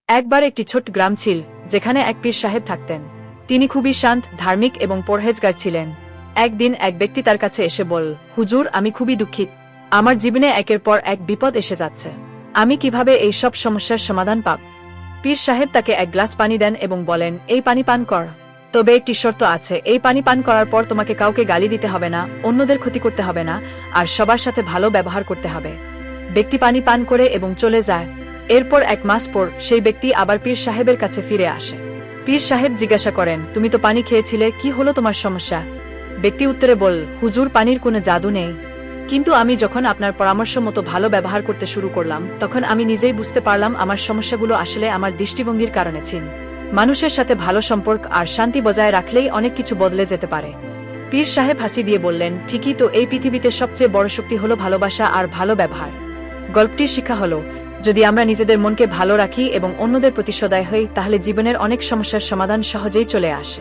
একবার একটি ছোট্ট গ্রাম ছিল যেখানে এক পীর সাহেব থাকতেন। তিনি খুবই শান্ত, ধার্মিক এবং পরহেজগার ছিলেন। একদিন এক ব্যক্তি তার কাছে এসে বলল, হুজুর, আমি খুবই দুঃখিত। আমার জীবনে একের পর এক বিপদ এসে যাচ্ছে। আমি কিভাবে এই সব সমস্যার সমাধান পাব? পীর সাহেব তাকে এক গ্লাস পানি দেন এবং বলেন, এই পানি পান কর। তবে একটি শর্ত আছে, এই পানি পান করার পর তোমাকে কাউকে গালি দিতে হবে না, অন্যদের ক্ষতি করতে হবে না, আর সবার সাথে ভালো ব্যবহার করতে হবে। ব্যক্তি পানি পান করে এবং চলে যায়। এরপর এক মাস পর সেই ব্যক্তি আবার পীর সাহেবের কাছে ফিরে আসে। পীর সাহেব জিজ্ঞাসা করেন, তুমি তো পানি খেয়েছিলে, কি হলো তোমার সমস্যা? ব্যক্তি উত্তরে বলল, হুজুর, পানির কোনো জাদু নেই, কিন্তু আমি যখন আপনার পরামর্শ মতো ভালো ব্যবহার করতে শুরু করলাম তখন আমি নিজেই বুঝতে পারলাম আমার সমস্যাগুলো আসলে আমার দৃষ্টিভঙ্গির কারণে ছিল। মানুষের সাথে ভালো সম্পর্ক আর শান্তি বজায় রাখলেই অনেক কিছু বদলে যেতে পারে। পীর সাহেব হাসি দিয়ে বললেন, ঠিকই তো, এই পৃথিবীতে সবচেয়ে বড় শক্তি হলো ভালোবাসা আর ভালো ব্যবহার। গল্পটির শিক্ষা হলো, যদি আমরা নিজেদের মনকে ভালো রাখি এবং অন্যদের প্রতি সদয় হই তাহলে জীবনের অনেক সমস্যার সমাধান সহজেই চলে আসে।